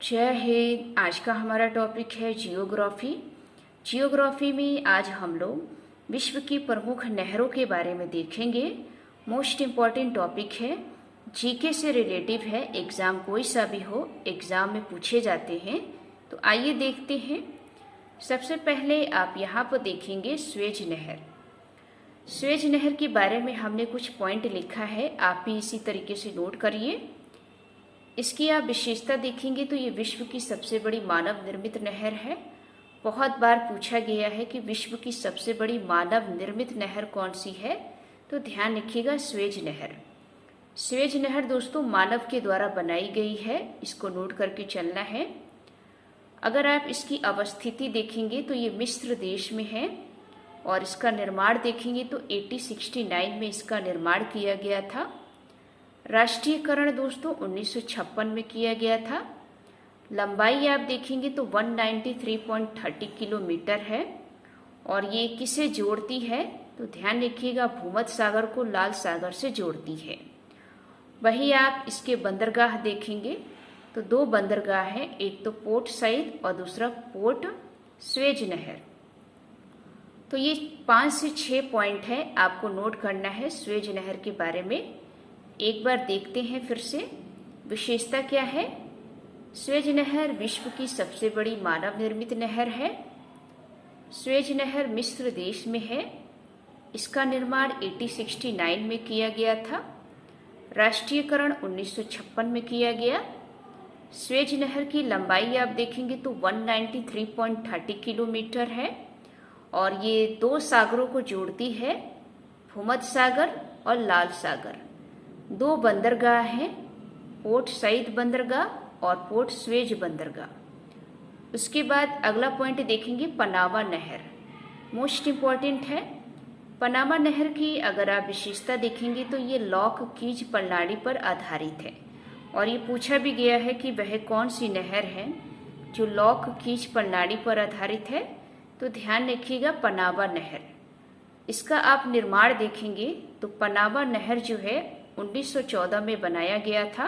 जय हिंद। आज का हमारा टॉपिक है जियोग्राफी। जियोग्राफी में आज हम लोग विश्व की प्रमुख नहरों के बारे में देखेंगे। मोस्ट इम्पॉर्टेंट टॉपिक है, जीके से रिलेटिव है, एग्ज़ाम कोई सा भी हो एग्ज़ाम में पूछे जाते हैं। तो आइए देखते हैं। सबसे पहले आप यहाँ पर देखेंगे स्वेज नहर। स्वेज नहर के बारे में हमने कुछ पॉइंट लिखा है, आप भी इसी तरीके से नोट करिए। इसकी आप विशेषता देखेंगे तो ये विश्व की सबसे बड़ी मानव निर्मित नहर है। बहुत बार पूछा गया है कि विश्व की सबसे बड़ी मानव निर्मित नहर कौन सी है, तो ध्यान रखिएगा स्वेज नहर। स्वेज नहर दोस्तों मानव के द्वारा बनाई गई है, इसको नोट करके चलना है। अगर आप इसकी अवस्थिति देखेंगे तो ये मिस्र देश में है और इसका निर्माण देखेंगे तो 1869 में इसका निर्माण किया गया था। राष्ट्रीयकरण दोस्तों 1956 में किया गया था। लंबाई आप देखेंगे तो 193.30 किलोमीटर है और ये किसे जोड़ती है, तो ध्यान रखिएगा भूमध्य सागर को लाल सागर से जोड़ती है। वही आप इसके बंदरगाह देखेंगे तो दो बंदरगाह हैं, एक तो पोर्ट साइद और दूसरा पोर्ट स्वेज नहर। तो ये 5 से 6 पॉइंट है, आपको नोट करना है स्वेज नहर के बारे में। एक बार देखते हैं फिर से विशेषता क्या है। स्वेज नहर विश्व की सबसे बड़ी मानव निर्मित नहर है। स्वेज नहर मिस्र देश में है। इसका निर्माण 1869 में किया गया था। राष्ट्रीयकरण 1956 में किया गया। स्वेज नहर की लंबाई आप देखेंगे तो 193.30 किलोमीटर है और ये दो सागरों को जोड़ती है, भूमध्य सागर और लाल सागर। दो बंदरगाह हैं, पोर्ट साइद बंदरगाह और पोर्ट स्वेज बंदरगाह। उसके बाद अगला पॉइंट देखेंगे पनामा नहर। मोस्ट इम्पॉर्टेंट है। पनामा नहर की अगर आप विशेषता देखेंगे तो ये लॉक कीज प्रणाली पर आधारित है और ये पूछा भी गया है कि वह कौन सी नहर है जो लॉक कीज प्रणाली पर आधारित है, तो ध्यान रखिएगा पनामा नहर। इसका आप निर्माण देखेंगे तो पनामा नहर जो है 1914 में बनाया गया था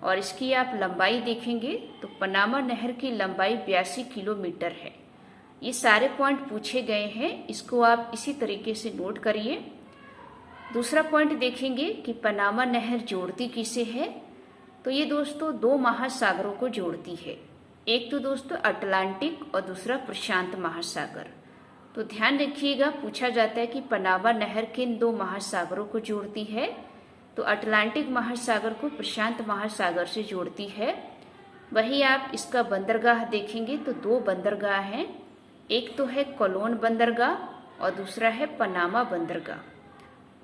और इसकी आप लंबाई देखेंगे तो पनामा नहर की लंबाई 82 किलोमीटर है। ये सारे पॉइंट पूछे गए हैं, इसको आप इसी तरीके से नोट करिए। दूसरा पॉइंट देखेंगे कि पनामा नहर जोड़ती किसे है, तो ये दोस्तों दो महासागरों को जोड़ती है। एक तो दोस्तों अटलांटिक और दूसरा प्रशांत महासागर। तो ध्यान रखिएगा पूछा जाता है कि पनामा नहर किन दो महासागरों को जोड़ती है, तो अटलांटिक महासागर को प्रशांत महासागर से जोड़ती है। वही आप इसका बंदरगाह देखेंगे तो दो बंदरगाह हैं, एक तो है कोलोन बंदरगाह और दूसरा है पनामा बंदरगाह।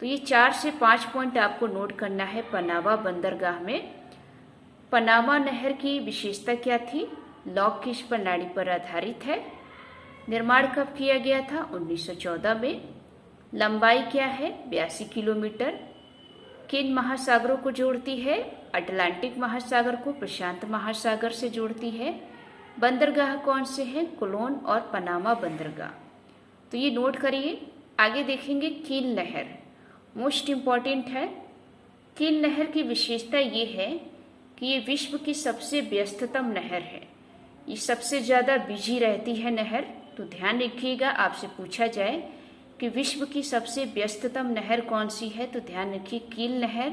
तो ये 4 से 5 पॉइंट आपको नोट करना है पनामा बंदरगाह में। पनामा नहर की विशेषता क्या थी, लॉक कीज प्रणाली पर आधारित है। निर्माण कब किया गया था, 1914 में। लंबाई क्या है, 82 किलोमीटर। किन महासागरों को जोड़ती है, अटलांटिक महासागर को प्रशांत महासागर से जोड़ती है। बंदरगाह कौन से हैं, कोलोन और पनामा बंदरगाह। तो ये नोट करिए। आगे देखेंगे कील नहर। मोस्ट इम्पॉर्टेंट है। कील नहर की विशेषता ये है कि ये विश्व की सबसे व्यस्ततम नहर है। ये सबसे ज़्यादा बिजी रहती है नहर। तो ध्यान रखिएगा, आपसे पूछा जाए कि विश्व की सबसे व्यस्ततम नहर कौन सी है, तो ध्यान रखिए कील नहर।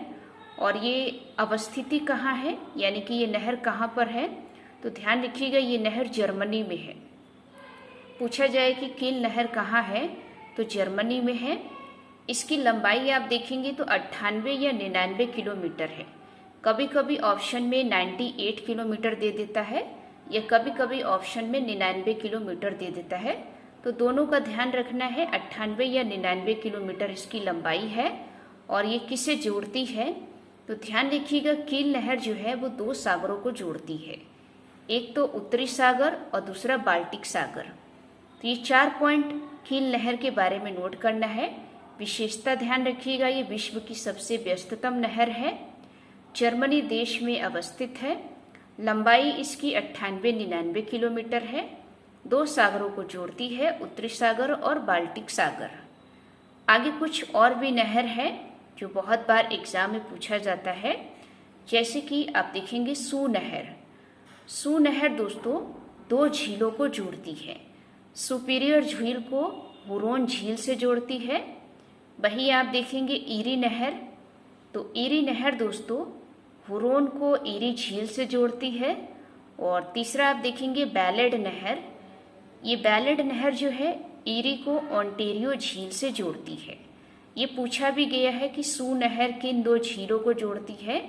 और ये अवस्थिति कहाँ है, यानी कि ये नहर कहाँ पर है, तो ध्यान रखिएगा ये नहर जर्मनी में है। पूछा जाए कि कील नहर कहाँ है, तो जर्मनी में है। इसकी लंबाई आप देखेंगे तो 98 या 99 किलोमीटर है। कभी कभी ऑप्शन में 98 किलोमीटर दे देता है या कभी कभी ऑप्शन में 99 किलोमीटर दे देता है। तो दोनों का ध्यान रखना है, 98 या 99 किलोमीटर इसकी लंबाई है और ये किसे जोड़ती है, तो ध्यान रखिएगा कील नहर जो है वो दो सागरों को जोड़ती है, एक तो उत्तरी सागर और दूसरा बाल्टिक सागर। तो ये 4 पॉइंट कील नहर के बारे में नोट करना है। विशेषता ध्यान रखिएगा, ये विश्व की सबसे व्यस्ततम नहर है, जर्मनी देश में अवस्थित है। लंबाई इसकी 98-99 किलोमीटर है। दो सागरों को जोड़ती है, उत्तरी सागर और बाल्टिक सागर। आगे कुछ और भी नहर है जो बहुत बार एग्जाम में पूछा जाता है, जैसे कि आप देखेंगे सू नहर। सू नहर दोस्तों दो झीलों को जोड़ती है। सुपीरियर झील को हुरोन झील से जोड़ती है। वहीं आप देखेंगे ईरी नहर, तो ईरी नहर दोस्तों हुरोन को ईरी झील से जोड़ती है। और तीसरा आप देखेंगे बैलेड नहर, ये बैलेड नहर जो है ईरी को ओंटेरियो झील से जोड़ती है। ये पूछा भी गया है कि सू नहर किन दो झीलों को जोड़ती है,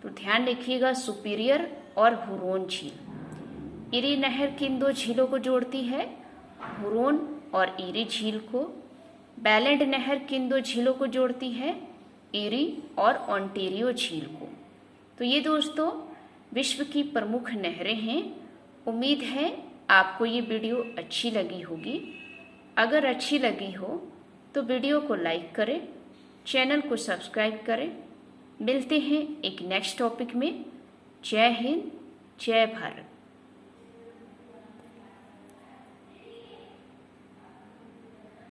तो ध्यान रखिएगा सुपीरियर और हुरोन झील। ईरी नहर किन दो झीलों को जोड़ती है, हुरोन और ईरी झील को। बैलेड नहर किन दो झीलों को जोड़ती है, ईरी और ओंटेरियो झील को। तो ये दोस्तों विश्व की प्रमुख नहरें हैं। उम्मीद है आपको ये वीडियो अच्छी लगी होगी। अगर अच्छी लगी हो तो वीडियो को लाइक करें, चैनल को सब्सक्राइब करें। मिलते हैं एक नेक्स्ट टॉपिक में। जय हिंद, जय भारत।